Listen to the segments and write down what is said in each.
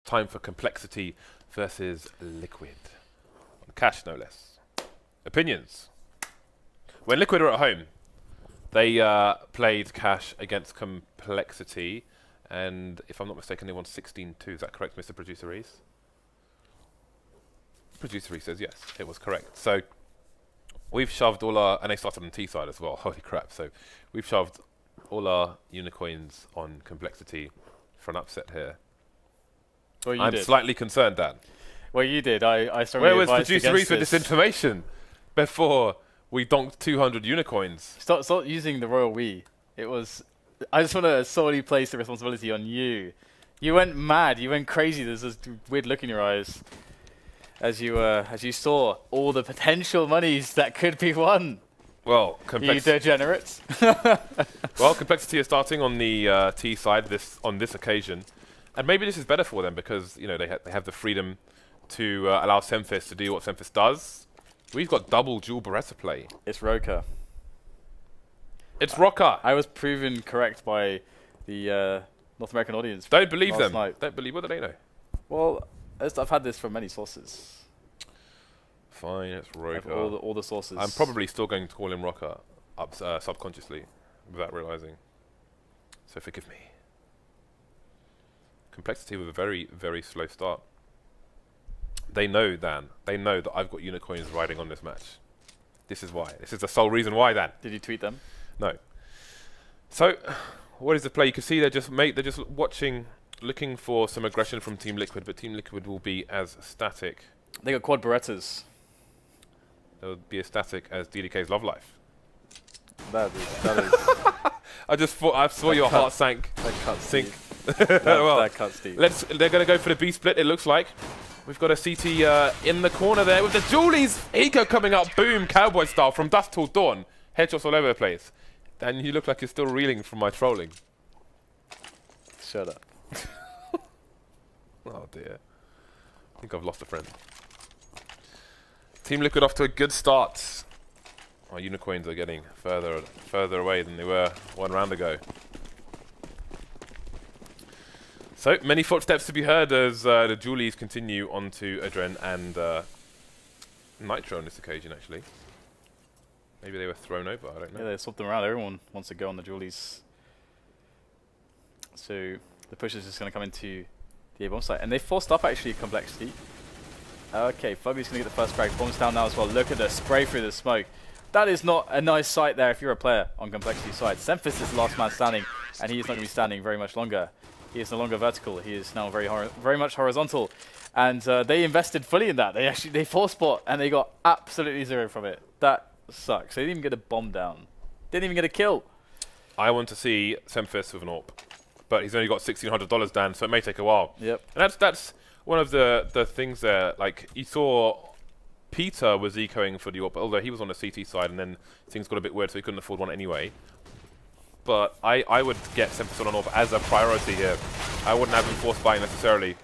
Time for Complexity versus Liquid. On Cash, no less. Opinions. When Liquid were at home, they played Cash against Complexity, and if I'm not mistaken, they won 16-2. Is that correct, Mr. Producer Reese? Producer Reese says yes, it was correct. So we've shoved all our, and they started on T side as well. Holy crap! So we've shoved all our unicoins on Complexity for an upset here. Well, I'm slightly concerned, Dan. Well, you did. I strongly Where was advised Producer Reese with this information before we donked 200 unicoins? Stop using the royal we. It was. I just want to solely place the responsibility on you. You went mad. You went crazy. There's this weird look in your eyes as you saw all the potential monies that could be won. Well, you degenerates. Well, Complexity is starting on the T side on this occasion, and maybe this is better for them because they have the freedom to allow Semphis to do what Semphis does. We've got double dual Beretta play. It's Roka. It's Roka. I was proven correct by the North American audience. Don't believe them. Night. Don't believe what do they know? Well, I've had this from many sources. Fine, it's Roka. All the sources. I'm probably still going to call him Roka subconsciously without realizing. So forgive me. Complexity with a very, very slow start. They know, Dan. They know that I've got unicoins riding on this match. This is why. This is the sole reason why, Dan. Did you tweet them? No. So, what is the play? You can see they're just watching, looking for some aggression from Team Liquid, but Team Liquid will be as static. They got quad Berettas. They'll be as static as DDK's Love Life. That is. I saw your heart sink. That cuts deep. They're going to go for the B split. It looks like we've got a CT in the corner there with the Julies eco coming up. Boom, cowboy style from dusk till dawn. Headshots all over the place. Dan, you look like you're still reeling from my trolling. Shut up. Oh dear. I think I've lost a friend. Team Liquid off to a good start. Our unicoins are getting further away than they were 1 round ago. So, many footsteps to be heard as the Julies continue onto Adren and Nitro on this occasion, actually. Maybe they were thrown over, I don't know. Yeah, they swapped them around. Everyone wants to go on the Julies. So, the push is just going to come into the A-bomb site. And they forced up, actually, Complexity. Okay, Fugly's going to get the first frag. Bombs down now as well. Look at the spray through the smoke. That is not a nice sight there if you're a player on Complexity's side. Semphis is the last man standing, and he is not going to be standing very much longer. He is no longer vertical. He is now very much horizontal. And they invested fully in that. They force bot, and they got absolutely 0 from it. That sucks. They didn't even get a bomb down. Didn't even get a kill. I want to see Semphis with an AWP, but he's only got $1,600 down, so it may take a while. Yep. And that's one of the things there. Like, you saw Peter was ecoing for the AWP, although he was on the CT side, and then things got a bit weird, so he couldn't afford one anyway. But I would get Semphis on an AWP as a priority here. I wouldn't have him force buying necessarily.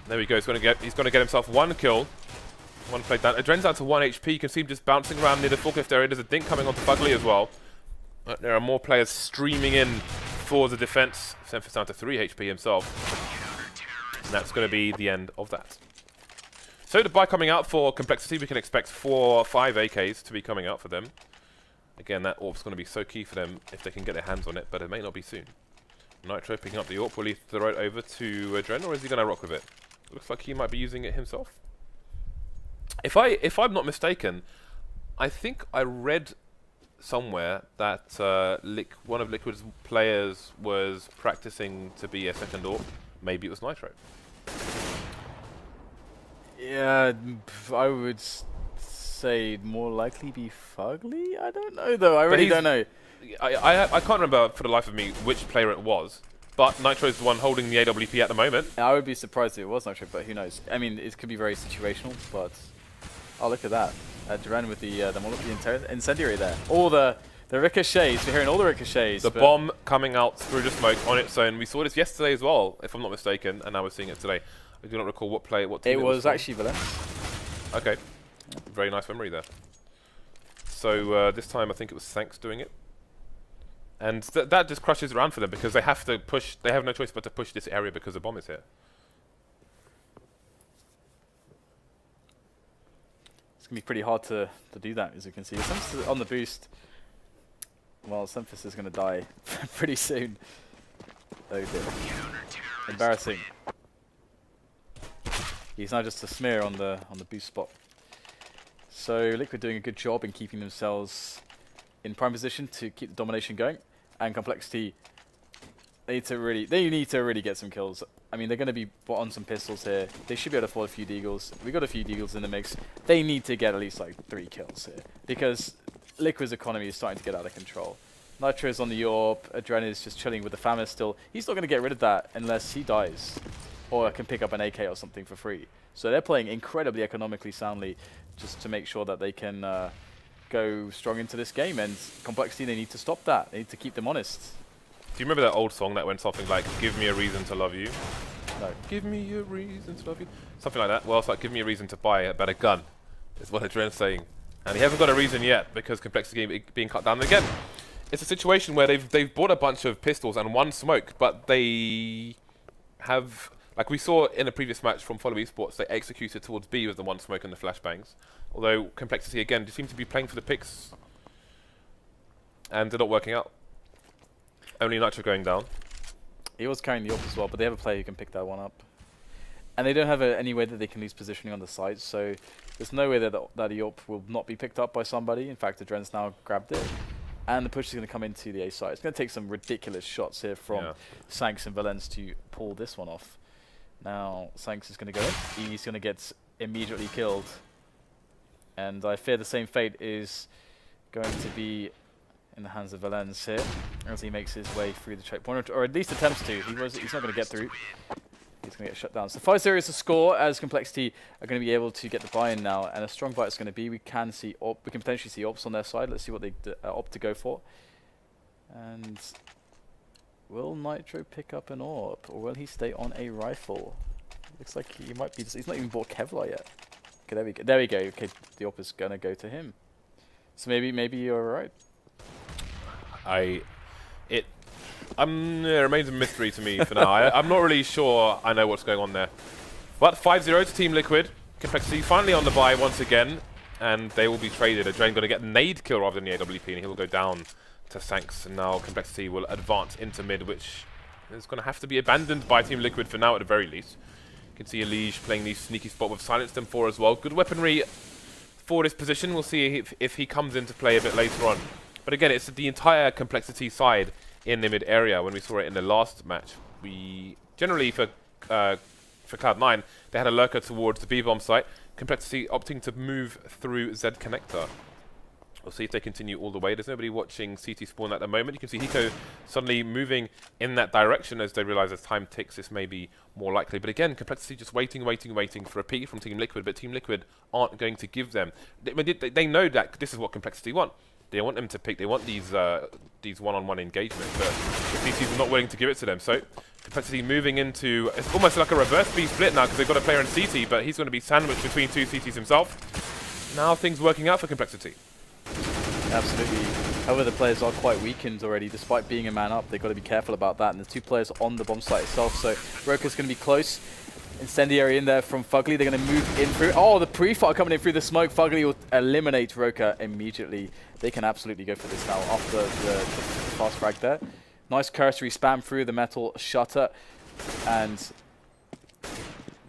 There we go. He's going to get himself 1 kill. 1 play down. Adren's down to 1 HP. You can see him just bouncing around near the forklift area. There's a dink coming onto Fugly as well. There are more players streaming in for the defense. Semphis down to 3 HP himself. And that's going to be the end of that. So the buy coming out for Complexity, we can expect 4 or 5 AKs to be coming out for them. Again, that AWP's going to be so key for them if they can get their hands on it, but it may not be soon. Nitro picking up the AWP. Will he throw it over to Adren, or is he going to rock with it? Looks like he might be using it himself. If I'm not mistaken, I think I read somewhere that one of Liquid's players was practicing to be a second AWP. Maybe it was Nitro. Yeah, I would say more likely be Fugly. I don't know though. I really don't know. I can't remember for the life of me which player it was, but Nitro's the one holding the AWP at the moment. I would be surprised if it was Nitro, but who knows? I mean, it could be very situational, but oh, look at that. Duran with the Molotov incendiary there. All the ricochets. We're hearing all the ricochets. The bomb coming out through the smoke on its own. We saw this yesterday as well, if I'm not mistaken, and now we're seeing it today. I do not recall what team it was actually Valence. Okay. Yeah. Very nice memory there. So this time I think it was Thanks doing it. And that just crushes around for them because they have to push. They have no choice but to push this area because the bomb is here. It's going to be pretty hard to do that, as you can see. Semphis on the boost. Well, Semphis is going to die pretty soon. Oh dear. Embarrassing. He's now just a smear on the boost spot. So Liquid doing a good job in keeping themselves in prime position to keep the domination going. And Complexity, they need to really get some kills. I mean, they're going to be on some pistols here. They should be able to afford a few deagles. We got a few deagles in the mix. They need to get at least like 3 kills here because Liquid's economy is starting to get out of control. Nitro's on the AWP. Adren is just chilling with the Famous still. He's not going to get rid of that unless he dies or can pick up an AK or something for free. So they're playing incredibly economically soundly just to make sure that they can go strong into this game. And Complexity, they need to stop that. They need to keep them honest. Do you remember that old song that went something like, "Give me a reason to love you"? No. Give me a reason to love you. Something like that. Well, it's like, give me a reason to buy a better gun, is what Adren's saying. And he hasn't got a reason yet because Complexity being cut down. And again, it's a situation where they've bought a bunch of pistols and 1 smoke, but they have, like we saw in a previous match from Follow Esports, they executed towards B with the 1 smoke and the flashbangs. Although Complexity, again, they seem to be playing for the picks, and they're not working out. Only Nitro going down. He was carrying the AWP as well, but they have a player who can pick that one up. And they don't have any way that they can lose positioning on the side, so there's no way that the AWP will not be picked up by somebody. In fact, Adren's now grabbed it. And the push is going to come into the A side. It's going to take some ridiculous shots here from Sanks and Valens to pull this one off. Now, Sanks is going to go in. He's going to get immediately killed. And I fear the same fate is going to be in the hands of Valens here as he makes his way through the checkpoint, or at least attempts to. He's not going to get through. He's going to get shut down. So 5-0 is the score as Complexity are going to be able to get the buy-in now, and a strong buy it's going to be. We can potentially see AWPs on their side. Let's see what they opt to go for. And will Nitro pick up an AWP, or will he stay on a rifle? Looks like he might be. He's not even bought Kevlar yet. Okay, there we go. There we go. Okay, the AWP is going to go to him. So maybe you're right. It remains a mystery to me for now. I'm not really sure I know what's going on there. But 5-0 to Team Liquid. Complexity finally on the buy once again, and they will be traded. Adren going to get nade kill rather than the AWP, and he will go down to Sanks. And now Complexity will advance into mid, which is going to have to be abandoned by Team Liquid for now at the very least. You can see Elige playing the sneaky spot with Silence them 4 as well. Good weaponry for this position. We'll see if he comes into play a bit later on. But again, it's the entire Complexity side in the mid area. When we saw it in the last match, we generally for Cloud9 they had a lurker towards the B-bomb site. Complexity opting to move through Z connector. We'll see if they continue all the way. There's nobody watching CT spawn at the moment. You can see Hiko suddenly moving in that direction as they realize as time ticks this may be more likely. But again, Complexity just waiting for a peek from Team Liquid, but Team Liquid aren't going to give them. They know that this is what Complexity want. They want them to pick. They want these one-on-one engagements, but the CTs are not willing to give it to them. So Complexity moving into, it's almost like a reverse B split now because they've got a player in CT, but he's going to be sandwiched between 2 CTs himself. Now things working out for Complexity. Absolutely. However, the players are quite weakened already, despite being a man up. They've got to be careful about that. And the 2 players on the bomb site itself, so Roka's going to be close. Incendiary in there from Fugly. They're going to move in through. Oh, the pre-fire coming in through the smoke. Fugly will eliminate Roka immediately. They can absolutely go for this now after the fast frag there. Nice cursory spam through the metal shutter. And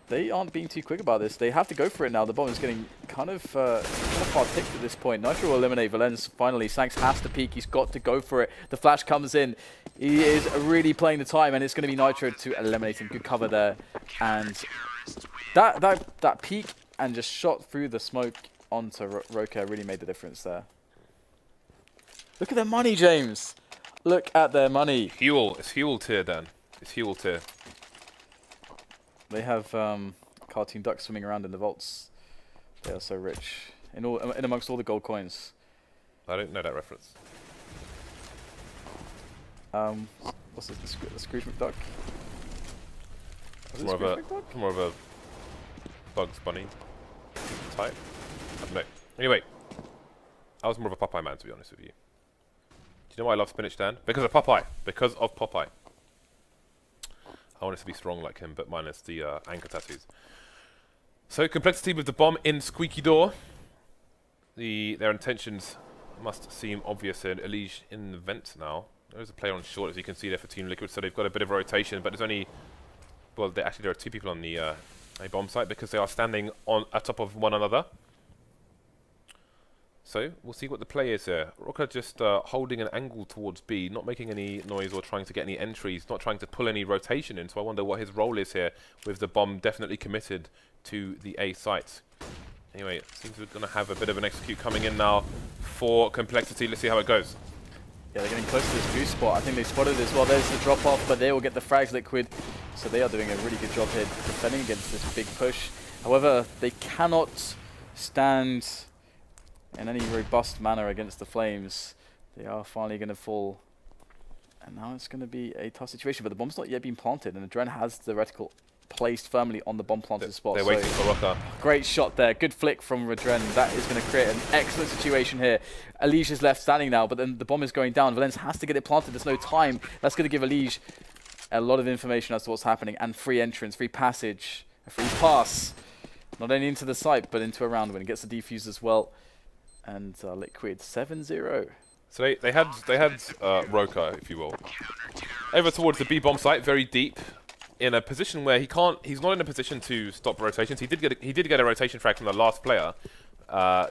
they aren't being too quick about this. They have to go for it now. The bomb is getting kind of hard ticked at this point. Nitro will eliminate Valens finally. Sanks has to peek. He's got to go for it. The flash comes in. He is really playing the time, and it's going to be Nitro to eliminate him. Good cover there. And that peek and just shot through the smoke onto Roka really made the difference there. Look at their money, James. Look at their money. Fuel. It's fuel tier, Dan. It's fuel tier. They have cartoon ducks swimming around in the vaults. They are so rich. In amongst all the gold coins. I don't know that reference. What's this? The Scrooge McDuck? More of a Bugs Bunny type. I don't know. Anyway, I was more of a Popeye man, to be honest with you. you know why I love spinach, Dan? Because of Popeye. Because of Popeye. I want it to be strong like him, but minus the anchor tattoos. So, complexity with the bomb in Squeaky Door. Their intentions must seem obvious here. Elige in the vent now. There's a player on short, as you can see there for Team Liquid, so they've got a bit of rotation, but there's only... Well, actually there are 2 people on the A bomb site because they are standing on atop of one another. So, we'll see what the play is here. Rocker just holding an angle towards B, not making any noise or trying to get any entries, not trying to pull any rotation in, so I wonder what his role is here, with the bomb definitely committed to the A site. Anyway, it seems we're going to have a bit of an execute coming in now for Complexity. Let's see how it goes. Yeah, they're getting close to this boost spot. I think they spotted it as well. There's the drop-off, but they will get the frags Liquid. So they are doing a really good job here defending against this big push. However, they cannot stand in any robust manner against the Flames. They are finally going to fall. And now it's going to be a tough situation. But the bomb's not yet been planted, and the Dren has the reticle placed firmly on the bomb planted spot. They're waiting for Rocker. Great shot there. Good flick from Redren. That is going to create an excellent situation here. Elige is left standing now, but then the bomb is going down. Valence has to get it planted. There's no time. That's going to give Elige a lot of information as to what's happening, and free entrance, free passage, a free pass. Not only into the site, but into a round win. Gets the defuse as well. And Liquid 7-0. So they had Roker, if you will, over towards the B bomb site, very deep, in a position where he's not in a position to stop rotations. He did get a rotation frag from the last player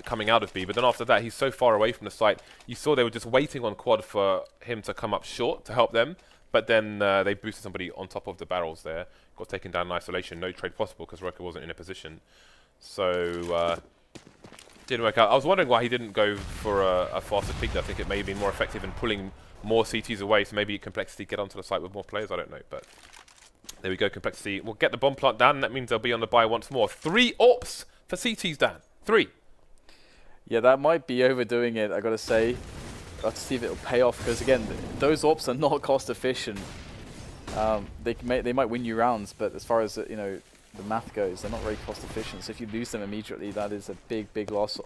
coming out of B, but then after that he's so far away from the site. You saw they were just waiting on quad for him to come up short to help them, but then they boosted somebody on top of the barrels there, got taken down in isolation. No trade possible because Roker wasn't in a position, so didn't work out. I was wondering why he didn't go for a faster peak. I think it may have been more effective in pulling more CTs away, so maybe Complexity get onto the site with more players. I don't know, but there we go. Complexity will get the bomb plant down, and that means they'll be on the buy once more. 3 AWPs for CTs, Dan. 3. Yeah, that might be overdoing it, I gotta say. I'll have to see if it'll pay off, because again, those AWPs are not cost efficient. They might win you rounds, but as far as the math goes, they're not very cost efficient. So if you lose them immediately, that is a big loss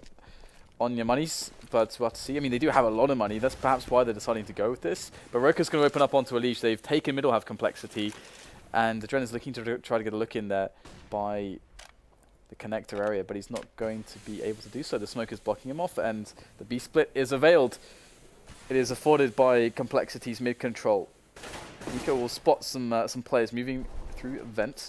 on your monies. But we'll have to see. I mean, they do have a lot of money. That's perhaps why they're deciding to go with this. But Roker's going to open up onto Elige. They've taken middle half Complexity. And the Dren is looking to try to get a look in there by the connector area, but he's not going to be able to do so. The smoke is blocking him off, and the B split is availed. It is afforded by Complexity's mid control. Nico will spot some players moving through vent.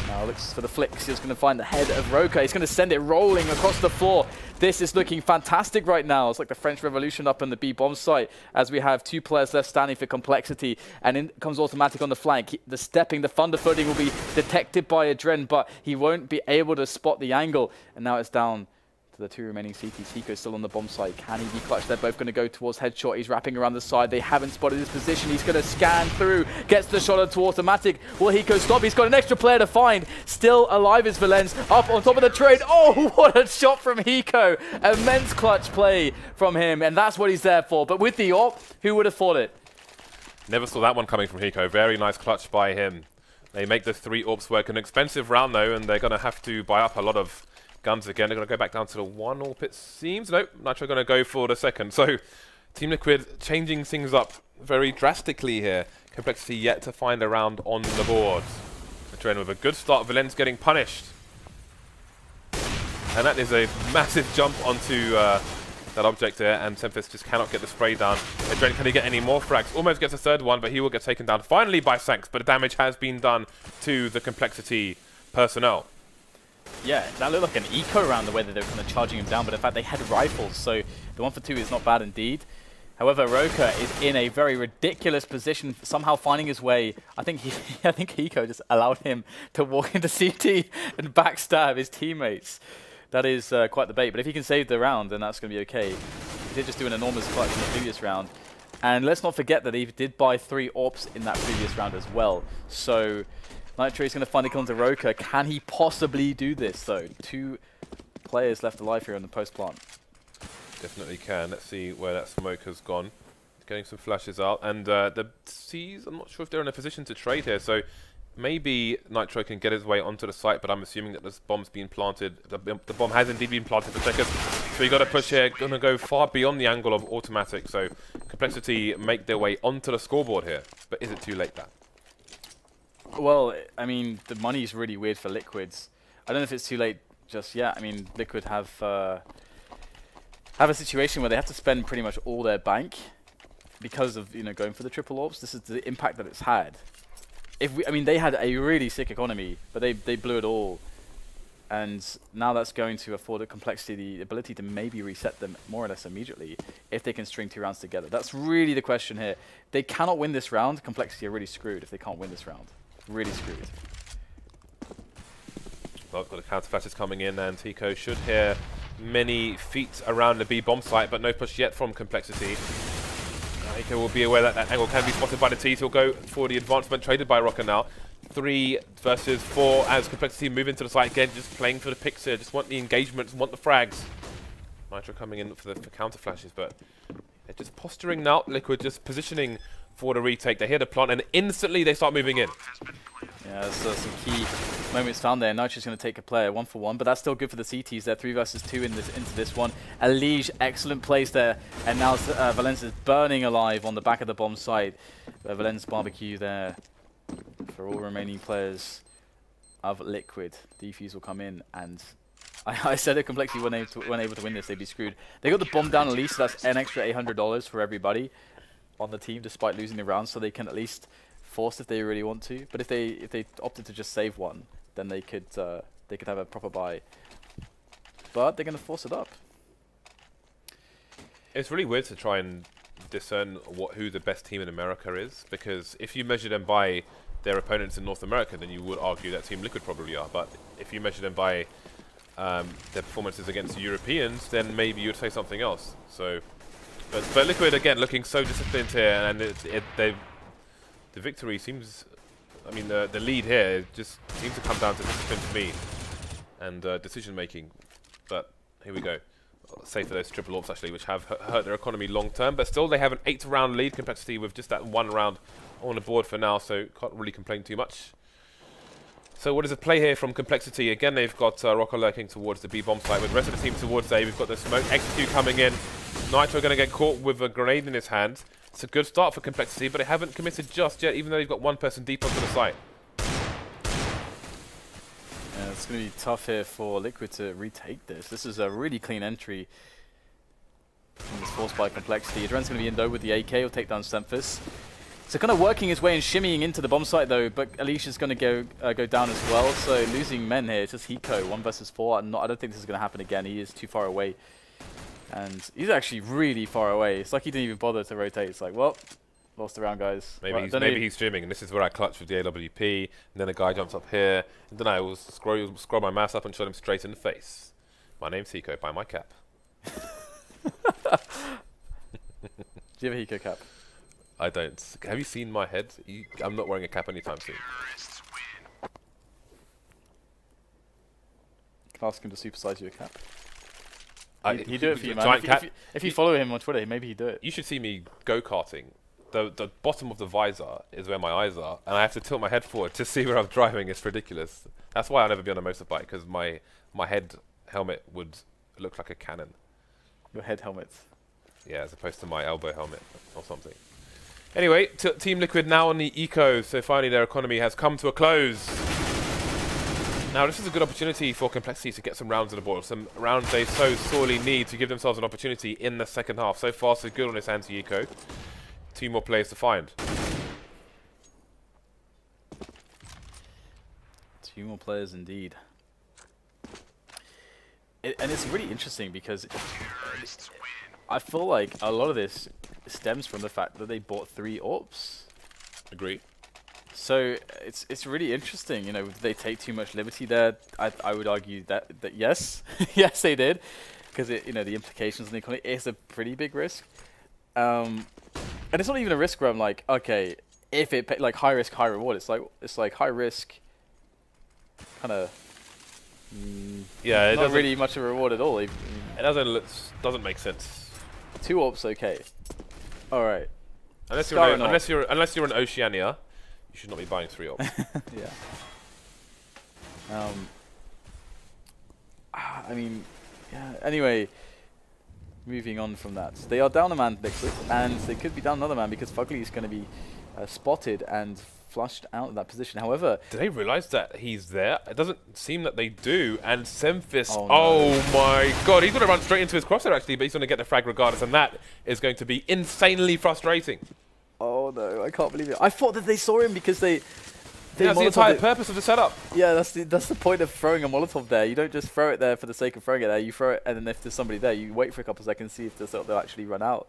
Now looks for the flicks. He's going to find the head of Roker. He's going to send it rolling across the floor. This is looking fantastic right now. It's like the French Revolution up in the B bomb site, as we have 2 players left standing for Complexity, and in comes Automatic on the flank. The thunder footing will be detected by a Dren, but he won't be able to spot the angle. And now it's down to the 2 remaining CTs. Hiko's still on the bomb site. Can he be clutch? They're both going to go towards headshot. He's wrapping around the side. They haven't spotted his position. He's going to scan through. Gets the shot onto Automatic. Will Hiko stop? He's got an extra player to find. Still alive is Valence. Up on top of the trade. Oh, what a shot from Hiko. Immense clutch play from him. And that's what he's there for. But with the AWP, who would have thought it? Never saw that one coming from Hiko. Very nice clutch by him. They make the 3 AWPs work. An expensive round, though, and they're going to have to buy up a lot of guns again. They're going to go back down to the 1 AWP, it seems. Nope, Nitro going to go for the 2nd. So, Team Liquid changing things up very drastically here. Complexity yet to find a round on the board. The Dren with a good start. Valence getting punished. And that is a massive jump onto that object there, and Tempest just cannot get the spray down. The Dren, can he get any more frags? Almost gets a 3rd one, but he will get taken down finally by Sanks, but the damage has been done to the Complexity personnel. Yeah, that looked like an eco round, the way that they were kind of charging him down, but in fact they had rifles, so the 1 for 2 is not bad indeed. However, Roker is in a very ridiculous position, somehow finding his way. I think Hiko just allowed him to walk into CT and backstab his teammates. That is quite the bait, but if he can save the round, then that's going to be okay. He did just do an enormous clutch in the previous round. And let's not forget that he did buy 3 AWPs in that previous round as well. So Nitro is going to find a kill into Roker. Can he possibly do this, though? 2 players left alive here on the post plant. Definitely can. Let's see where that smoke has gone. Getting some flashes out. And the C's, I'm not sure if they're in a position to trade here. So maybe Nitro can get his way onto the site, but I'm assuming that this bomb's been planted. The bomb has indeed been planted for seconds. So you got to push here. Going to go far beyond the angle of automatic. So Complexity make their way onto the scoreboard here. But is it too late, that? Well, I mean, the money's really weird for Liquids. I don't know if it's too late just yet. I mean, Liquid have a situation where they have to spend pretty much all their bank because of, you know, going for the triple orbs. This is the impact that it's had. I mean, they had a really sick economy, but they blew it all. And now that's going to afford a Complexity the ability to maybe reset them more or less immediately if they can string 2 rounds together. That's really the question here. They cannot win this round. Complexity are really screwed if they can't win this round. Really screwed. Well, got the counter flashes coming in, and Tico should hear many feet around the B bomb site, but no push yet from Complexity. Tico will be aware that that angle can be spotted by the T. He'll go for the advancement traded by Rocker now. 3 versus 4 as Complexity move into the site again, just playing for the picks here, just want the engagements, want the frags. Nitro coming in for counter flashes, but they're just posturing now. Liquid just positioning for the retake. They hear the plant and instantly they start moving in. Yeah, so some key moments found there. Nitro's going to take a player 1-for-1, but that's still good for the CTs. They're 3 versus 2 into this one. Elige, excellent plays there, and now Valens is burning alive on the back of the bomb site. Valens barbecue there for all remaining players of Liquid. Defuse will come in, and I said it Complexity weren't able to win this, they'd be screwed. They got the bomb down at least, so that's an extra $800 for everybody on the team, despite losing the round, so they can at least force if they really want to. But if they opted to just save one, then they could have a proper buy. But they're going to force it up. It's really weird to try and discern who the best team in America is, because if you measure them by their opponents in North America, then you would argue that Team Liquid probably are. But if you measure them by their performances against the Europeans, then maybe you'd say something else. So, but Liquid again looking so disciplined here, and the victory seems, I mean, the lead here just seems to come down to discipline for me and decision making. But here we go. Safe for those triple orbs actually, which have hurt their economy long term, but still they have an 8-round lead. Complexity with just that 1 round on the board for now, so can't really complain too much. So what is the play here from Complexity? Again, they've got Rocker lurking towards the B bomb site with the rest of the team towards A. We've got the smoke execute coming in. Nitro going to get caught with a grenade in his hand. It's a good start for Complexity, but they haven't committed just yet, even though they've got 1 person deep onto the site. Yeah, it's going to be tough here for Liquid to retake this. This is a really clean entry. And it's forced by Complexity. Adren's going to be in though with the AK. He'll take down Stemphis. So kind of working his way and shimmying into the bomb site though, but Alicia's going to go down as well. So losing men here. It's just Hiko, 1 versus 4. I don't think this is going to happen again. He is too far away. And he's actually really far away. It's like he didn't even bother to rotate. It's like, well, lost the round, guys. Maybe he's streaming, and this is where I clutch with the AWP, and then a guy jumps up here, and then I will scroll my mouse up and shot him straight in the face. My name's Hiko, buy my cap. Do you have a Hiko cap? I don't. Have you seen my head? I'm not wearing a cap anytime soon. Can ask him to supersize you a cap. He'd do it for you, man. If you follow him on Twitter, maybe he'd do it. You should see me go-karting. The bottom of the visor is where my eyes are, and I have to tilt my head forward to see where I'm driving. It's ridiculous. That's why I'll never be on a motorbike, because my head helmet would look like a cannon. Your head helmet. Yeah, as opposed to my elbow helmet or something. Anyway, Team Liquid now on the eco, so finally their economy has come to a close. Now this is a good opportunity for Complexity to get some rounds on the board, some rounds they so sorely need to give themselves an opportunity in the second half. So far so good on this anti-eco. 2 more players to find. 2 more players indeed. And it's really interesting because I feel like a lot of this stems from the fact that they bought 3 AWPs. Agree. So it's really interesting, you know, they take too much liberty there. I would argue that yes, yes they did, because you know the implications on the economy is a pretty big risk. And it's not even a risk where I'm like, okay, if it like high risk, high reward. It's like high risk, kind of. Yeah, it not really much of a reward at all. It doesn't make sense. 2 AWPs, okay. All right. Unless you're in Oceania, You should not be buying 3 op. Yeah. I mean, yeah. Anyway, moving on from that, they are down a man, Liquid, and they could be down another man because Fugly is going to be spotted and flushed out of that position. However, do they realize that he's there? It doesn't seem that they do. And Semphis, oh, no. Oh my god, he's going to run straight into his crosshair actually, but he's going to get the frag regardless, and that is going to be insanely frustrating. Oh no, I can't believe it. I thought that they saw him because they that's the entire purpose of the setup. Yeah, that's the point of throwing a Molotov there. You don't just throw it there for the sake of throwing it there. You throw it, and then if there's somebody there, you wait for a couple of seconds, see if they'll actually run out.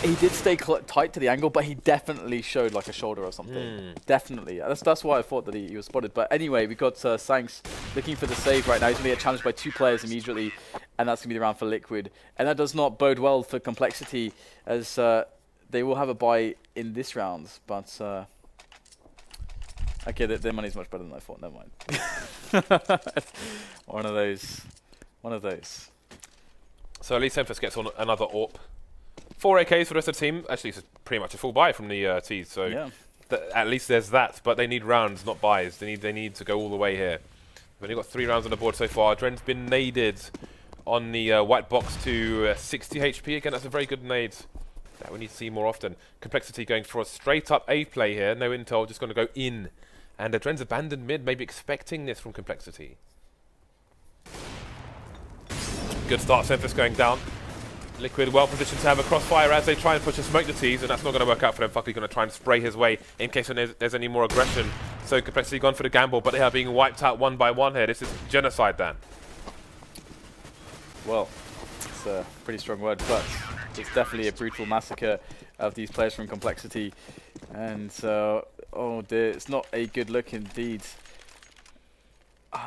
He did stay tight to the angle, but he definitely showed like a shoulder or something. Definitely. That's why I thought that he was spotted. But anyway, we got Sanks looking for the save right now. He's going to get challenged by 2 players immediately, and that's going to be the round for Liquid. And that does not bode well for Complexity, as they will have a buy in this round. But okay, their money's much better than I thought. Never mind. One of those. So at least Semphis gets on another AWP. 4 AKs for the rest of the team. Actually, it's pretty much a full buy from the T's. So yeah. At least there's that. But they need rounds, not buys. They need to go all the way here. We've only got 3 rounds on the board so far. Dren's been naded on the white box to 60 HP. Again, that's a very good nade that we need to see more often. Complexity going for a straight up A play here. No intel, just going to go in. And Dren's abandoned mid, maybe expecting this from Complexity. Good start, Semphis going down. Liquid well positioned to have a crossfire as they try and push and smoke the T's, and that's not going to work out for them. Fugly going to try and spray his way in case there's any more aggression. So Complexity gone for the gamble, but they are being wiped out one by one here. This is genocide, Dan. Well, it's a pretty strong word, but it's definitely a brutal massacre of these players from Complexity. And oh dear, it's not a good look indeed.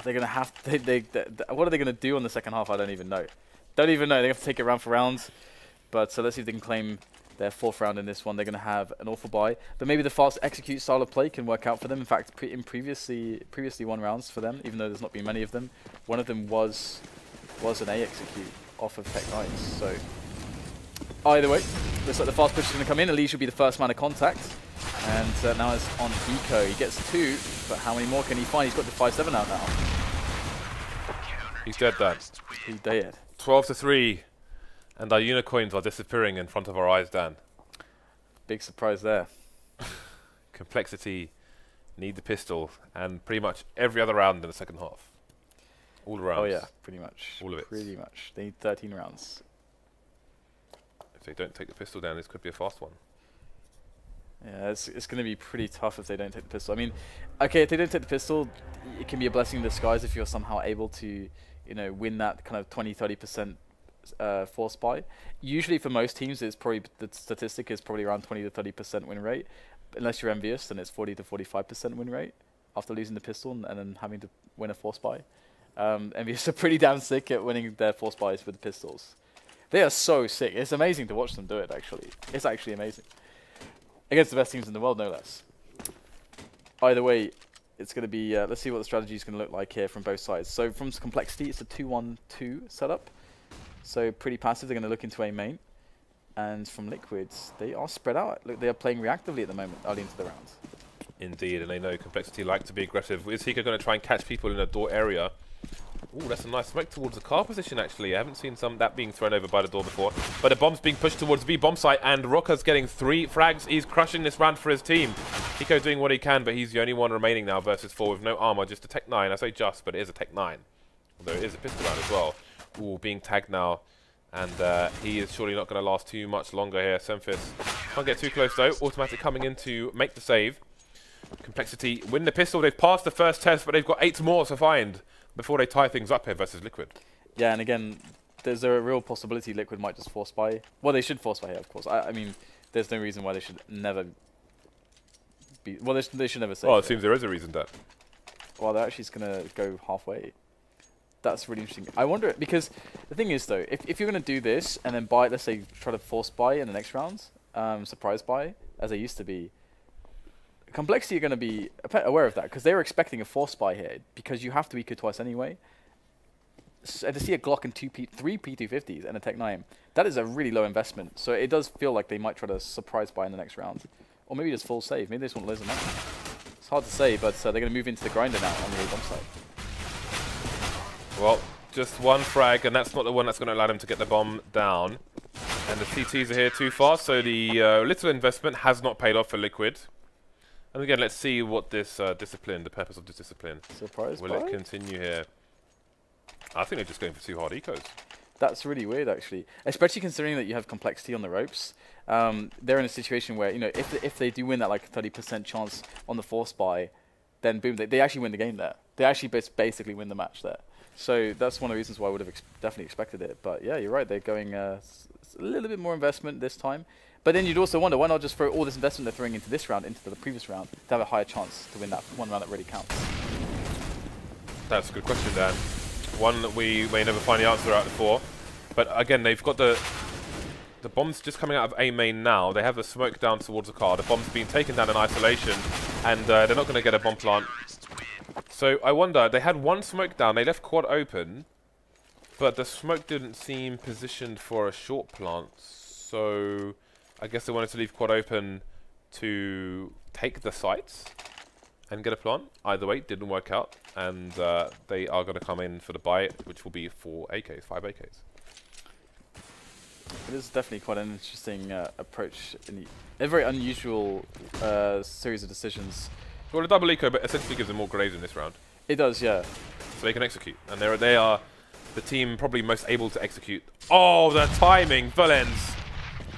They're going to have what are they going to do on the second half? I don't even know. They have to take it round for round. But so let's see if they can claim their 4th round in this one. They're going to have an awful buy. But maybe the fast execute style of play can work out for them. In fact, in previously won rounds for them, even though there's not been many of them. One of them was an A execute off of Tech 9. So either way, looks like the fast push is going to come in. Elise should be the first man of contact. And now it's on Eco. He gets 2, but how many more can he find? He's got the 5-7 out now. He's dead, Dan. He's dead. 12-3, and our unicorns are disappearing in front of our eyes, Dan. Big surprise there. Complexity need the pistol, and pretty much every other round in the second half. All the rounds. Oh yeah, pretty much. All of it. Pretty much. They need 13 rounds. If they don't take the pistol down, this could be a fast one. Yeah, it's going to be pretty tough if they don't take the pistol. I mean, okay, if they don't take the pistol, it can be a blessing in disguise if you're somehow able to, you know, win that kind of 20-30% force buy. Usually for most teams, it's probably the statistic is probably around 20 to 30% win rate. Unless you're envious, then it's 40 to 45% win rate after losing the pistol and then having to win a force buy. Envious are pretty damn sick at winning their force buys with the pistols. They are so sick. It's amazing to watch them do it. Actually, it's actually amazing against the best teams in the world, no less. Either way, it's going to be, let's see what the strategy is going to look like here from both sides. So from Complexity, it's a 2-1-2 setup. So pretty passive, they're going to look into a main. And from Liquids, they are spread out. Look, they are playing reactively at the moment, early into the round. Indeed, and they know Complexity like to be aggressive. Is Hika going to try and catch people in a door area? Ooh, that's a nice smoke towards the car position, actually. I haven't seen that being thrown over by the door before. But the bomb's being pushed towards B bomb site, and Rocker's getting 3 frags. He's crushing this round for his team. Hiko doing what he can, but he's the only one remaining now versus 4 with no armor, just a Tech 9. I say just, but it is a Tech 9. Although it is a pistol round as well. Ooh, being tagged now. And he is surely not going to last too much longer here. Semphis can't get too close, though. Automatic coming in to make the save. Complexity win the pistol. They've passed the first test, but they've got 8 more to find before they tie things up here versus Liquid. Yeah, and again, there's a real possibility Liquid might just force buy. Well, they should force buy here, of course. I mean, there's no reason why they should never be... Well, they should never say. Well, it seems there is a reason, Dan. Well, they're actually going to go halfway. That's really interesting. I wonder, because the thing is, though, if you're going to do this and then buy, let's say, try to force buy in the next round, surprise buy, as they used to be, Complexity are going to be aware of that, because they were expecting a force buy here, because you have to eco twice anyway. So to see a Glock and 3 P250s and a Tech 9, that is a really low investment. So it does feel like they might try to surprise buy in the next round. Or maybe just full save. Maybe they just want loads of money. It's hard to say, but they're going to move into the grinder now on the A bomb side. Well, just one frag, and that's not the one that's going to allow them to get the bomb down. And the CTs are here too fast, so the little investment has not paid off for Liquid. And again, let's see what this discipline, the purpose of this discipline. Surprise Will it continue here? I think they're just going for 2 hard ecos. That's really weird, actually. Especially considering that you have complexity on the ropes. They're in a situation where, you know, if they do win that like 30% chance on the force buy, then boom, they actually win the game there. They actually basically win the match there. So that's one of the reasons why I would have definitely expected it. But yeah, you're right. They're going a little bit more investment this time. But then you'd also wonder, why not just throw all this investment they're throwing into this round, into the previous round, to have a higher chance to win that one round that really counts? That's a good question, Dan. One that we may never find the answer out for. But again, they've got the bombs just coming out of A main now. They have the smoke down towards the car. The bomb's being taken down in isolation, and they're not going to get a bomb plant. So I wonder, they had one smoke down. They left quad open, but the smoke didn't seem positioned for a short plant. So I guess they wanted to leave quad open to take the sites and get a plant. Either way, it didn't work out, and they are going to come in for the buy, which will be 4 AKs, 5 AKs. It is definitely quite an interesting approach, a very unusual series of decisions. Well, a double eco, but essentially gives them more grenades in this round. It does, yeah. So they can execute, and they are the team probably most able to execute. Oh, the timing, Valens.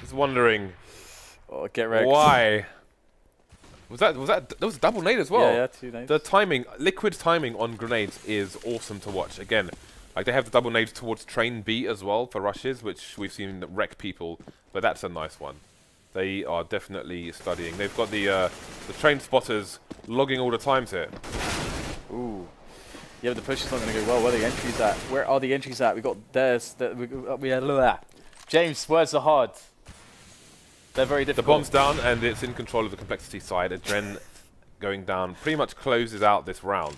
Just wondering. Oh, get wrecked. Why? That was a double nade as well. Yeah, yeah, 2 nades. The timing, Liquid's timing on grenades is awesome to watch. Again, like they have the double nades towards train B as well for rushes, which we've seen wreck people, but that's a nice one. They are definitely studying. They've got the train spotters logging all the times here. Ooh. Yeah, but the push is not going to go well. Where are the entries at? Where are the entries at? We got theirs. We had that. James, words are hard. They're very difficult. The bomb's down, and it's in control of the complexity side. Adren going down pretty much closes out this round,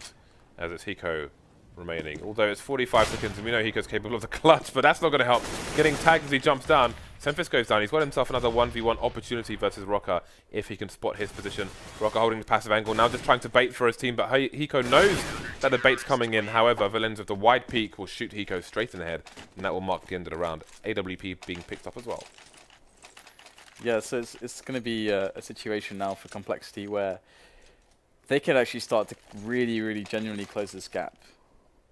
as it's Hiko remaining. Although it's 45 seconds, and we know Hiko's capable of the clutch, but that's not going to help. Getting tagged as he jumps down. Semphis goes down. He's got himself another 1v1 opportunity versus Rocker if he can spot his position. Rocker holding the passive angle, now just trying to bait for his team, but Hiko knows that the bait's coming in. However, Valens with the wide peak will shoot Hiko straight in the head, and that will mark the end of the round. AWP being picked up as well. Yeah, so it's going to be a situation now for complexity where they can actually start to really, really genuinely close this gap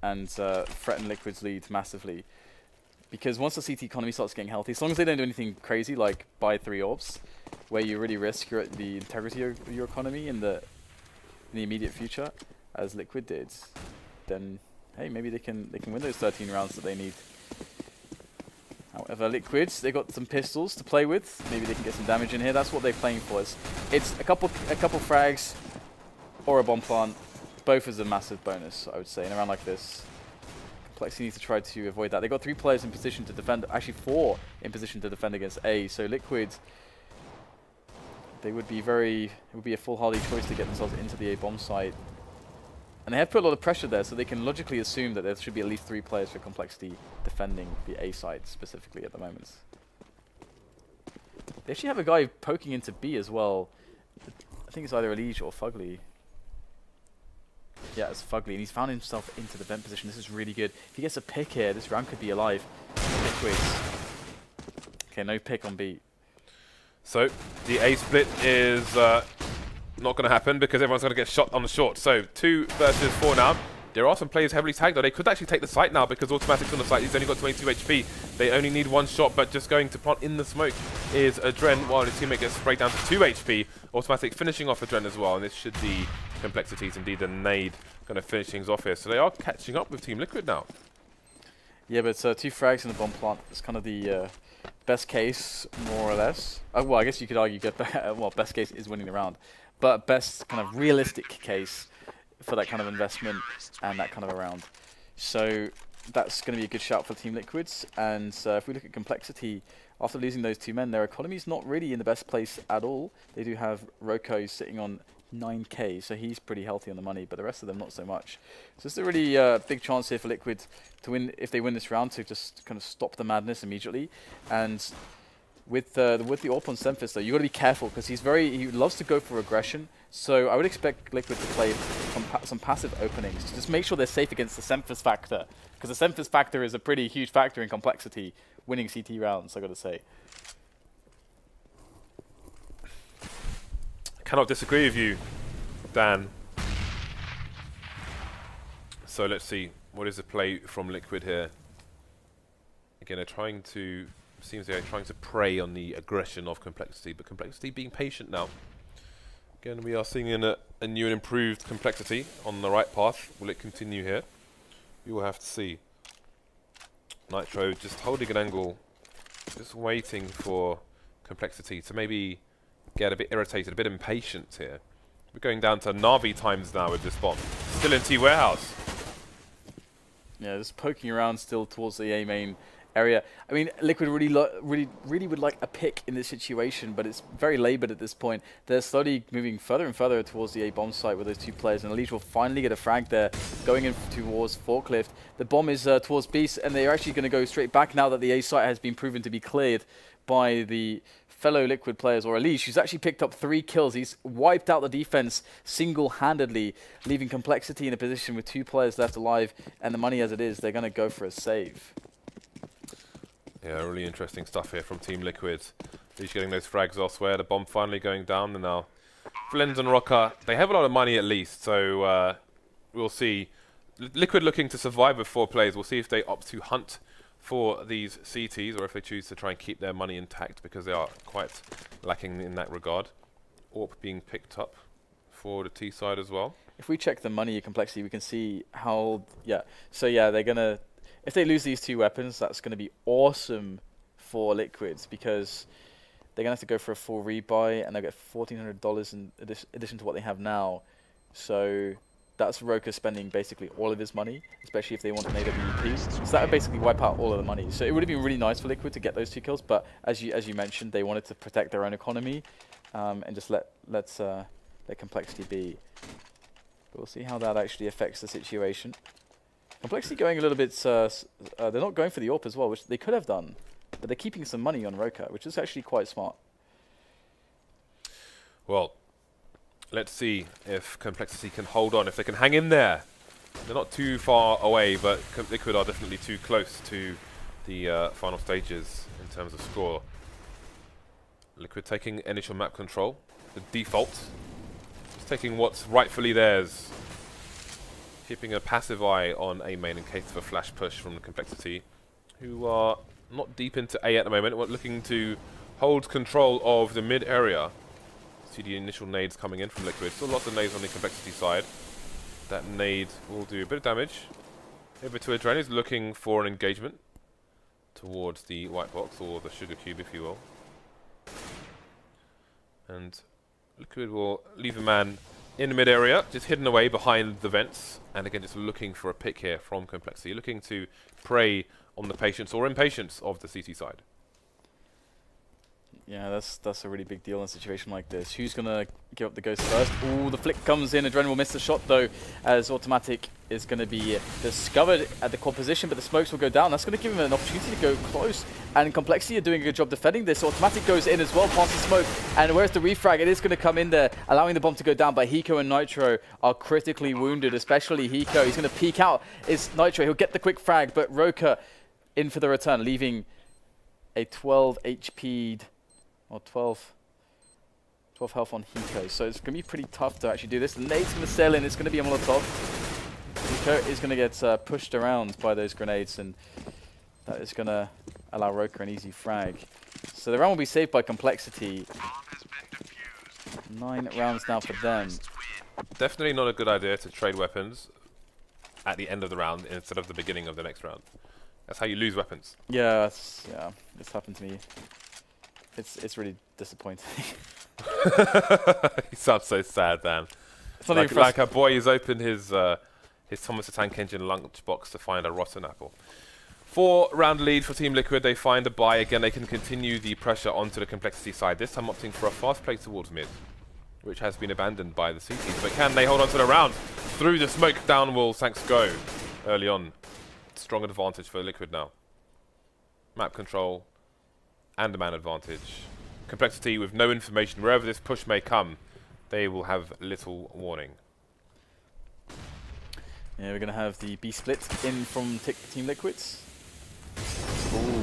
and threaten Liquid's lead massively. Because once the CT economy starts getting healthy, as long as they don't do anything crazy like buy 3 orbs, where you really risk the integrity of your economy in the immediate future, as Liquid did, then hey, maybe they can win those 13 rounds that they need. However, Liquids, they got some pistols to play with. Maybe they can get some damage in here. That's what they're playing for. It's a couple frags or a bomb plant. Both is a massive bonus, I would say, in a round like this. Complexity needs to try to avoid that. They got 3 players in position to defend, actually 4 in position to defend against A. So Liquid, they would be it would be a foolhardy choice to get themselves into the A bomb site. And they have put a lot of pressure there, so they can logically assume that there should be at least 3 players for Complexity defending the A side specifically at the moment. They actually have a guy poking into B as well. I think it's either Elige or Fugly. Yeah, it's Fugly, and he's found himself into the vent position. This is really good. If he gets a pick here, this round could be alive. Liquids. Okay, no pick on B. So, the A split is not going to happen because everyone's going to get shot on the short. So 2 versus 4 now. There are some players heavily tagged though. They could actually take the site now because Automatic's on the site. He's only got 22 HP. They only need 1 shot, but just going to plant in the smoke is Adren while his teammate gets sprayed down to 2 HP. Automatic finishing off Adren as well, and this should be Complexities, indeed a nade going to finish things off here. So they are catching up with Team Liquid now. Yeah, but 2 frags in the bomb plant is kind of the best case, more or less. Well, I guess you could argue well, best case is winning the round. But best kind of realistic case for that kind of investment and that kind of a round. So that's going to be a good shout for Team Liquids. And if we look at Complexity, after losing those 2 men, their economy's not really in the best place at all. They do have Roko sitting on 9k, so he's pretty healthy on the money, but the rest of them not so much. So it's a really big chance here for Liquid to win, if they win this round, to just kind of stop the madness immediately. And with the AWP on Semphis though, you got to be careful because he loves to go for aggression. So I would expect Liquid to play some passive openings to just make sure they're safe against the Semphis factor, because the Semphis factor is a pretty huge factor in complexity winning CT rounds, I got to say. Cannot disagree with you, Dan. So let's see, what is the play from Liquid here? Again, they're trying to, seems they're trying to prey on the aggression of Complexity, but Complexity being patient now. Again, we are seeing a new and improved Complexity on the right path. Will it continue here? We will have to see. Nitro just holding an angle, just waiting for Complexity to maybe get a bit irritated, a bit impatient here. We're going down to Na'Vi times now with this bomb. Still in T warehouse. Yeah, just poking around still towards the A main area. I mean, Liquid really would like a pick in this situation, but it's very laboured at this point. They're slowly moving further and further towards the A bomb site with those two players, and Elite will finally get a frag there, going in towards Forklift. The bomb is towards Beast, and they're actually going to go straight back now that the A site has been proven to be cleared by the fellow Liquid players, or Elish, who's actually picked up 3 kills. He's wiped out the defense single-handedly, leaving Complexity in a position with 2 players left alive, and the money as it is, they're going to go for a save. Yeah, really interesting stuff here from Team Liquid. He's getting those frags elsewhere. The bomb finally going down, and now Flens and Rocker, they have a lot of money at least, so we'll see. Liquid looking to survive with 4 players. We'll see if they opt to hunt for these CTs, or if they choose to try and keep their money intact, because they are quite lacking in that regard. AWP being picked up for the T side as well. If we check the money Complexity, we can see how, yeah. So yeah, they're going to, if they lose these 2 weapons, that's going to be awesome for Liquids, because they're going to have to go for a full rebuy, and they'll get $1,400 in addition to what they have now. So that's Roka spending basically all of his money, especially if they want an AWP. So that would basically wipe out all of the money. So it would have been really nice for Liquid to get those 2 kills, but as you mentioned, they wanted to protect their own economy and just let Complexity be. But we'll see how that actually affects the situation. Complexity going a little bit, they're not going for the AWP as well, which they could have done, but they're keeping some money on Roka, which is actually quite smart. Well, let's see if Complexity can hold on, if they can hang in there. They're not too far away, but Liquid are definitely too close to the final stages in terms of score. Liquid taking initial map control, the default. Just taking what's rightfully theirs. Keeping a passive eye on A main in case of a flash push from the Complexity, who are not deep into A at the moment. We're looking to hold control of the mid area. See the initial nades coming in from Liquid. Still lots of nades on the Complexity side. That nade will do a bit of damage. Over to Adren, is looking for an engagement towards the white box, or the sugar cube if you will. And Liquid will leave a man in the mid area, just hidden away behind the vents. And again, just looking for a pick here from Complexity. Looking to prey on the patience or impatience of the CT side. Yeah, that's a really big deal in a situation like this. Who's going to give up the ghost first? Ooh, the flick comes in. Adren will miss the shot, though, as Automatic is going to be discovered at the core position, but the smokes will go down. That's going to give him an opportunity to go close. And Complexity are doing a good job defending this. Automatic goes in as well, past the smoke. And where's the refrag? It is going to come in there, allowing the bomb to go down. But Hiko and Nitro are critically wounded, especially Hiko. He's going to peek out. It's Nitro. He'll get the quick frag, but Roka in for the return, leaving a 12 HP'd or 12 health on Hiko. So it's going to be pretty tough to actually do this. The nade's going to sail in. It's going to be a Molotov. Hiko is going to get pushed around by those grenades, and that is going to allow Roka an easy frag. So the round will be saved by Complexity. 9 rounds now for them. Definitely not a good idea to trade weapons at the end of the round instead of the beginning of the next round. That's how you lose weapons. Yeah, this happened to me. It's really disappointing. He sounds so sad, Dan. It's like a boy who's opened his Thomas the Tank Engine lunchbox to find a rotten apple. 4-round lead for Team Liquid. They find a buy. Again, they can continue the pressure onto the Complexity side. This time opting for a fast play towards mid, which has been abandoned by the CTs. But can they hold on to the round? Through the smoke, down will Sanks go early on. Strong advantage for Liquid now. Map control. and a man advantage. Complexity with no information. Wherever this push may come, they will have little warning. Yeah, we're going to have the B split in from Team Liquids. Ooh.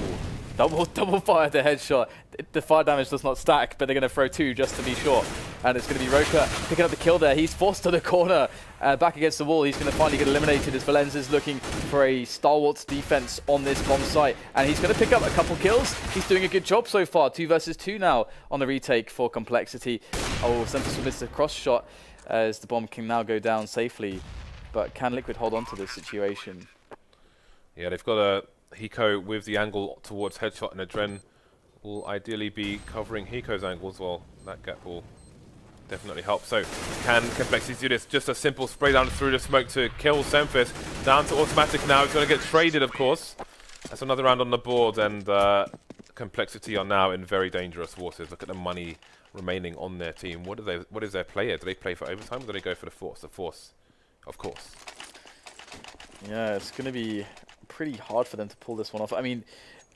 Double fire the headshot. The fire damage does not stack, but they're going to throw 2 just to be sure. And it's going to be Roka picking up the kill there. He's forced to the corner, back against the wall. He's going to finally get eliminated as Valenz is looking for a stalwart defense on this bomb site. And he's going to pick up a couple kills. He's doing a good job so far. 2 versus 2 now on the retake for Complexity. Oh, Semtex missed a cross shot as the bomb can now go down safely. But can Liquid hold on to this situation? Yeah, they've got a Hiko with the angle towards headshot, and Adren will ideally be covering Hiko's angle as well. That gap will definitely help. So, can Complexity do this? Just a simple spray down through the smoke to kill Semfis. Down to automatic now. He's going to get traded, of course. That's another round on the board, and Complexity are now in very dangerous waters. Look at the money remaining on their team. What is their player? Do they play for overtime, or do they go for the force? The force, of course. Yeah, it's going to be pretty hard for them to pull this one off. I mean,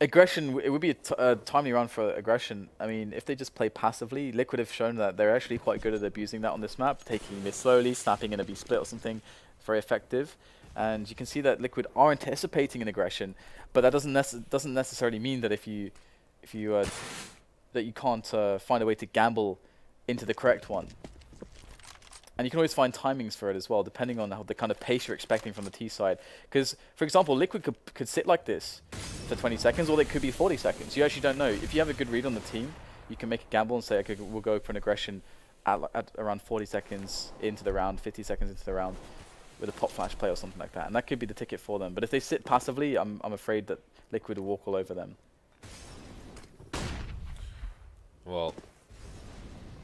aggression, it would be a timely round for aggression. I mean, if they just play passively, Liquid have shown that they're actually quite good at abusing that on this map, taking this slowly, snapping in a B split or something, very effective. And you can see that Liquid are anticipating an aggression, but that doesn't necessarily mean that that you can't find a way to gamble into the correct one. And you can always find timings for it as well, depending on the kind of pace you're expecting from the T side. Because, for example, Liquid could sit like this for 20 seconds, or it could be 40 seconds. You actually don't know. If you have a good read on the team, you can make a gamble and say, okay, we'll go for an aggression at around 40 seconds into the round, 50 seconds into the round, with a pop flash play or something like that. And that could be the ticket for them. But if they sit passively, I'm afraid that Liquid will walk all over them. Well,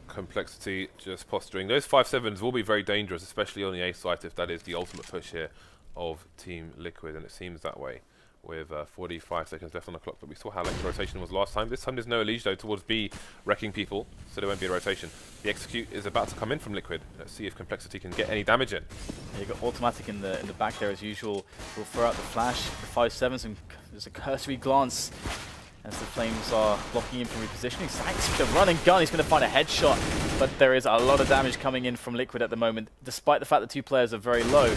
Complexity just posturing. Those 5-7s will be very dangerous, especially on the A site, if that is the ultimate push here of Team Liquid, and it seems that way with 45 seconds left on the clock. But we saw how late the rotation was last time. This time there's no Elige though towards B, wrecking people, so there won't be a rotation. The execute is about to come in from Liquid. Let's see if Complexity can get any damage in. Yeah, you got automatic in the back there as usual. We'll throw out the flash, the 5-7s, and there's a cursory glance as the Flames are blocking him from repositioning. Thanks for the run and gun. He's going to find a headshot, but there is a lot of damage coming in from Liquid at the moment, despite the fact that 2 players are very low.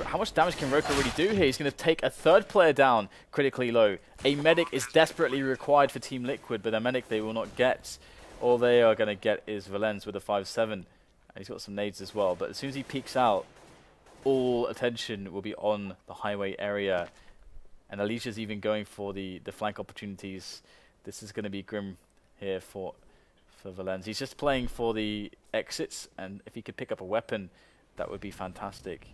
How much damage can Roka really do here? He's going to take a 3rd player down critically low. A medic is desperately required for Team Liquid, but a medic they will not get. All they are going to get is Valenz with a 5-7. And he's got some nades as well, but as soon as he peeks out, all attention will be on the highway area. And Alicia's even going for the flank opportunities. This is going to be grim here for Valenz. He's just playing for the exits, and if he could pick up a weapon, that would be fantastic.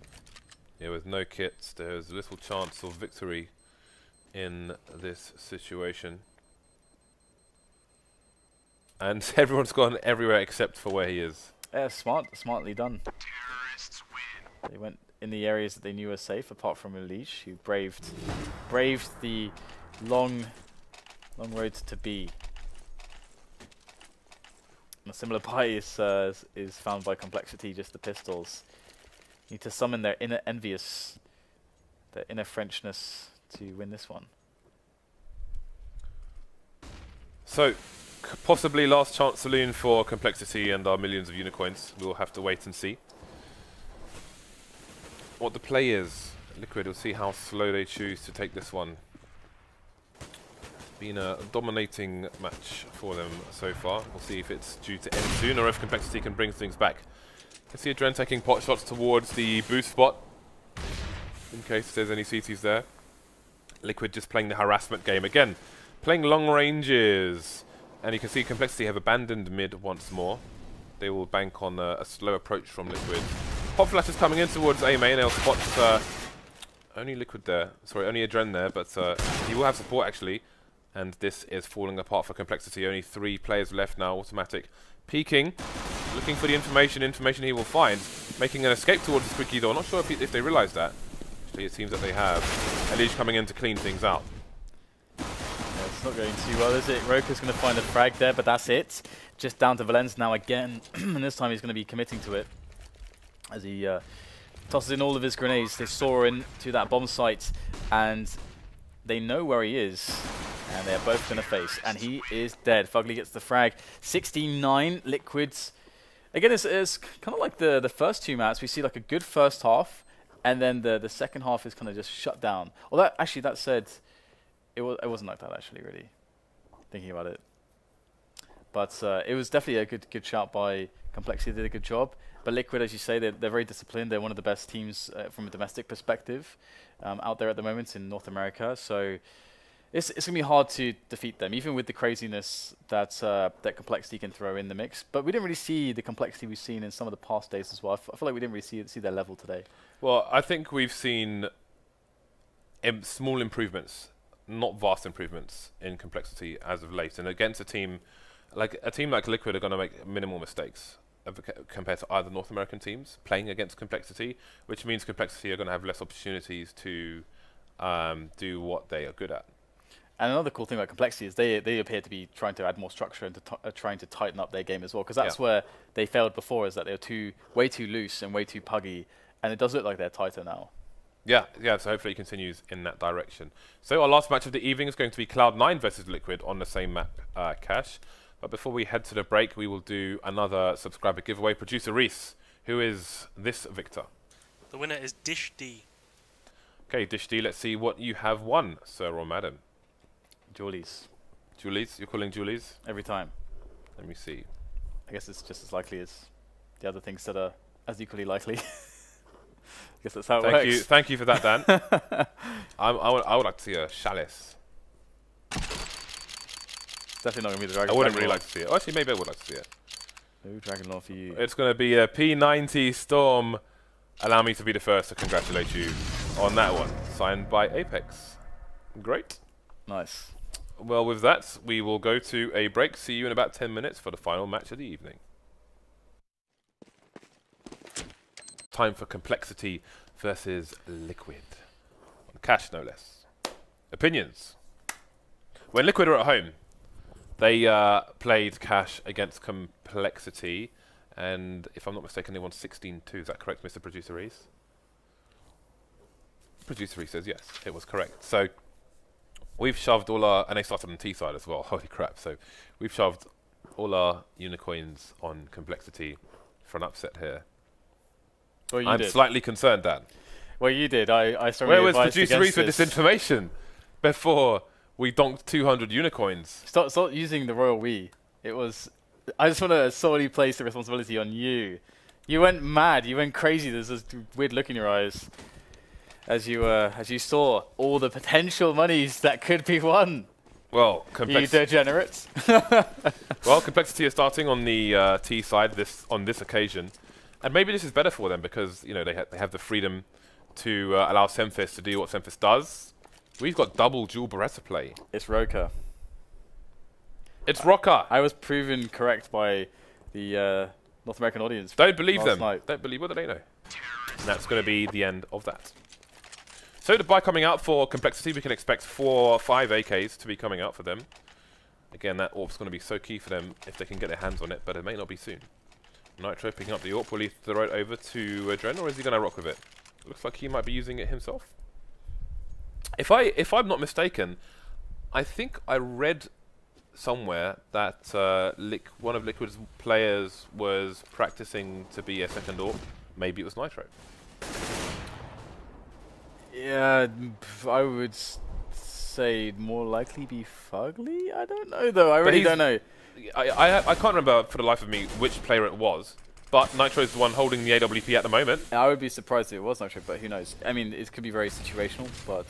Yeah, with no kits, there's little chance of victory in this situation. And everyone's gone everywhere except for where he is. Yeah, smartly done. Terrorists win. They went in the areas that they knew were safe, apart from Elige, who braved the long road to B. And a similar buy is found by Complexity, just the pistols. Need to summon their inner envious, their inner Frenchness to win this one. So, possibly last chance saloon for Complexity and our millions of unicorns. We'll have to wait and see what the play is. Liquid will see how slow they choose to take this one. Been a dominating match for them so far. We'll see if it's due to end soon or if Complexity can bring things back. You can see Adren taking pot shots towards the boost spot in case there's any CTs there. Liquid just playing the harassment game again, playing long ranges, and you can see Complexity have abandoned mid once more. They will bank on a slow approach from Liquid. Pop flash is coming in towards A main. They'll spot only Liquid there. Sorry, only Adren there, but he will have support actually. And this is falling apart for Complexity. Only 3 players left now. Automatic peeking, looking for the information he will find. Making an escape towards the squeaky door. Not sure if they realise that. Actually, it seems that they have. Elige coming in to clean things out. Yeah, it's not going too well, is it? Roka's going to find a frag there, but that's it. Just down to Valenz now again. And this time he's going to be committing to it. As he tosses in all of his grenades. They soar in to that bomb site, and they know where he is. And they're both going to face. And he is dead. Fugly gets the frag. 69 Liquids. Again, it's kind of like the first two maps. We see like a good first half, and then the second half is kind of just shut down. Well, that said, it wasn't like that actually, really, thinking about it. But it was definitely a good shout by Complexity. Did a good job. But Liquid, as you say, they're very disciplined. They're one of the best teams from a domestic perspective out there at the moment in North America. So it's going to be hard to defeat them, even with the craziness that that Complexity can throw in the mix. But we didn't really see the Complexity we've seen in some of the past days as well. I feel like we didn't really see their level today. Well, I think we've seen small improvements, not vast improvements in Complexity as of late. And against a team like Liquid are going to make minimal mistakes compared to other North American teams playing against Complexity, which means Complexity are going to have less opportunities to do what they are good at. And another cool thing about Complexity is they appear to be trying to add more structure and trying to tighten up their game as well, because that's where they failed before, is that they were way too loose and way too puggy, and it does look like they're tighter now. Yeah, so hopefully it continues in that direction. So our last match of the evening is going to be Cloud9 versus Liquid on the same map, Cash. But before we head to the break, we will do another subscriber giveaway. Producer Reese, who is this victor? The winner is Dish D. Okay, Dish D, let's see what you have won, sir or madam. Julie's. Julie's? You're calling Julie's? Every time. Let me see. I guess it's just as likely as the other things that are as equally likely. I guess that's how it works. Thank you for that, Dan. I would like to see a chalice. Definitely not going to be the Dragon. I wouldn't really like to see it. Oh, actually, maybe I would like to see it. No Dragon Lore for you. It's going to be a P90 Storm. Allow me to be the first to congratulate you on that one. Signed by Apex. Great. Nice. Well, with that, we will go to a break. See you in about 10 minutes for the final match of the evening. Time for Complexity versus Liquid. On Cash, no less. Opinions. When Liquid are at home, they played Cash against Complexity, and if I'm not mistaken, they won 16-2. Is that correct, Mr. Producer Reese? Producer Reese says yes, it was correct. So we've shoved all our, and they started on T side as well. Holy crap! So we've shoved all our unicoins on Complexity for an upset here. Well, I'm slightly concerned, Dan. Well, you did. I strongly Where was advised Producer Reese with this information before we donked 200 unicoins? Stop using the royal we. It was. I just want to solely place the responsibility on you. You went mad. You went crazy. There's this weird look in your eyes as you saw all the potential monies that could be won. Well, you degenerates. Well, Complexity is starting on the T side on this occasion, and maybe this is better for them because they have the freedom to allow Semphis to do what Semphis does. We've got double dual Beretta play. It's Roka. It's Roka. I was proven correct by the North American audience. Don't believe them. Night. Don't believe what do they know. And that's going to be the end of that. So the buy coming out for Complexity, we can expect 4 or 5 AKs to be coming out for them. Again, that AWP's going to be so key for them if they can get their hands on it, but it may not be soon. Nitro picking up the AWP. Will he throw it over to Dren, or is he going to rock with it? Looks like he might be using it himself. If I'm not mistaken, I think I read somewhere that one of Liquid's players was practicing to be a second AWP. Maybe it was Nitro. Yeah, I would say more likely be Fugly. I don't know though. I really don't know. I can't remember for the life of me which player it was, but Nitro's the one holding the AWP at the moment. I would be surprised if it was Nitro, but who knows? I mean, it could be very situational, but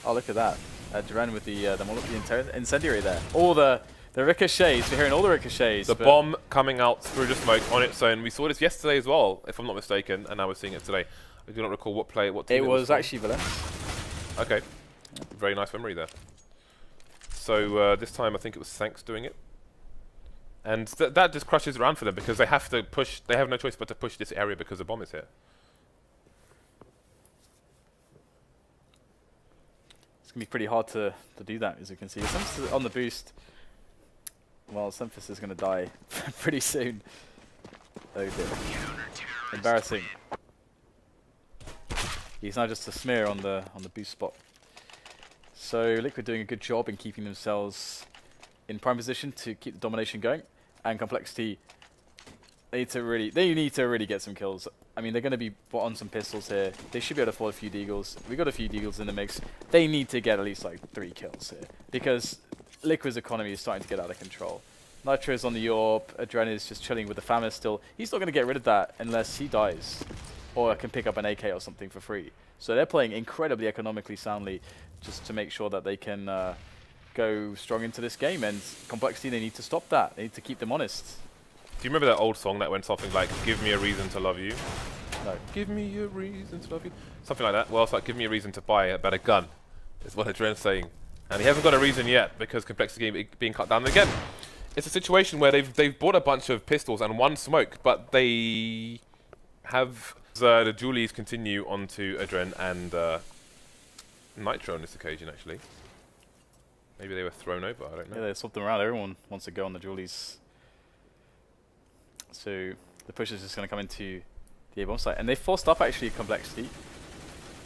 oh, look at that. Duran with the incendiary there. All the ricochets. We're hearing all the ricochets. The bomb coming out through the smoke on its own. We saw this yesterday as well, if I'm not mistaken, and now we're seeing it today. I do not recall what team it was actually Valence. Okay. Yeah. Very nice memory there. So this time I think it was Sanks doing it. And that just crushes around for them because they have to push. They have no choice but to push this area because the bomb is here. It's going to be pretty hard to do that, as you can see. Semphis on the boost. Well, Semphis is going to die pretty soon. Oh dear. Embarrassing. He's now just a smear on the boost spot. So Liquid doing a good job in keeping themselves in prime position to keep the domination going, and Complexity they need to really get some kills. I mean, they're going to be on some pistols here. They should be able to afford a few deagles. We got a few deagles in the mix. They need to get at least like 3 kills here because Liquid's economy is starting to get out of control. Nitro's on the Orb. Adren is just chilling with the Famine still. He's not going to get rid of that unless he dies or can pick up an AK or something for free. So they're playing incredibly economically soundly just to make sure that they can go strong into this game. And Complexity, they need to stop that. They need to keep them honest. Do you remember that old song that went something like, "Give me a reason to love you"? No. Give me a reason to love you. Something like that. Well, it's like, give me a reason to buy a better gun, is what Adren's saying. And he hasn't got a reason yet because Complexity being cut down. And again, it's a situation where they've bought a bunch of pistols and 1 smoke, but they have the Julies continue onto Adren and Nitro on this occasion, actually. Maybe they were thrown over, I don't know. Yeah, they swapped them around. Everyone wants to go on the Julies. So the push is just going to come into the A-bomb site. And they forced up, actually, Complexity.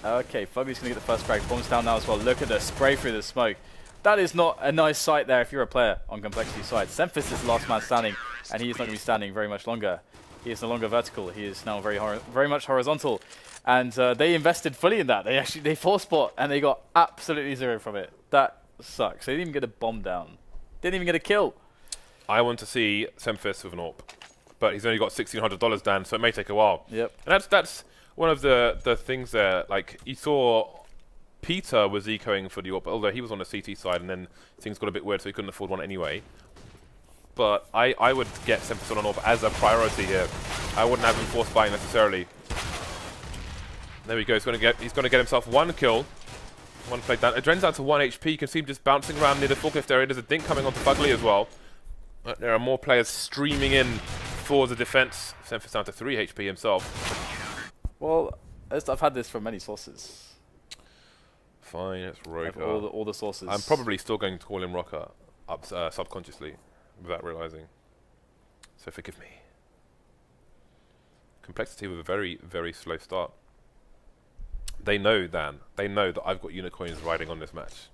Okay, Fugly's going to get the first frag. Bombs down now as well. Look at the spray through the smoke. That is not a nice sight there if you're a player on Complexity's side. Semphis is the last man standing, and he is not going to be standing very much longer. He is no longer vertical. He is now very much horizontal. And they invested fully in that. They force bought, and they got absolutely 0 from it. That sucks. They didn't even get a bomb down. Didn't even get a kill. I want to see Semphis with an AWP, but he's only got $1,600 down, so it may take a while. Yep. And that's one of the things there. Like, you saw Peter was ecoing for the AWP, although he was on the CT side, and then things got a bit weird, so he couldn't afford one anyway. But I would get Semphis on an AWP as a priority here. I wouldn't have him force buying necessarily. There we go. He's going to get himself 1 kill. 1 play down. Adren's down to 1 HP. You can see him just bouncing around near the forklift area. There's a dink coming onto Fugly as well. There are more players streaming in for the defense. Semphis down to 3 HP himself. Well, I've had this from many sources. Fine, it's Roker. All the sources. I'm probably still going to call him Rocker subconsciously without realizing. So forgive me. Complexity with a very, very slow start. They know, Dan. They know that I've got unicorns riding on this match.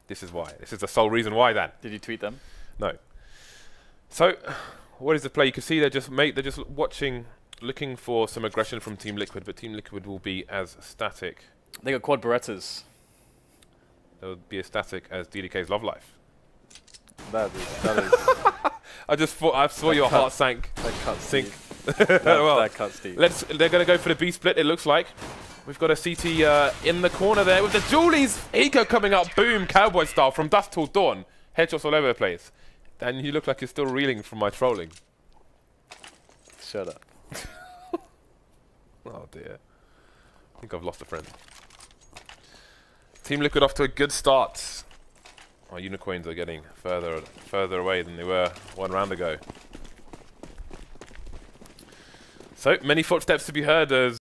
This is why. This is the sole reason why, Dan. Did you tweet them? No. So, what is the play? You can see they're just watching, looking for some aggression from Team Liquid, but Team Liquid will be as static. They got quad Berettas. They'll be as static as DDK's Love Life. That is. I saw your heart sink. That cuts Sink. well, that cuts deep. They're going to go for the B split, it looks like. We've got a CT in the corner there with the Julies eco coming up. Boom, cowboy style from dusk till dawn. Headshots all over the place. And you look like you're still reeling from my trolling. Shut up. Oh dear. I think I've lost a friend. Team Liquid off to a good start. Our unicorns are getting further away than they were 1 round ago. So, many footsteps to be heard as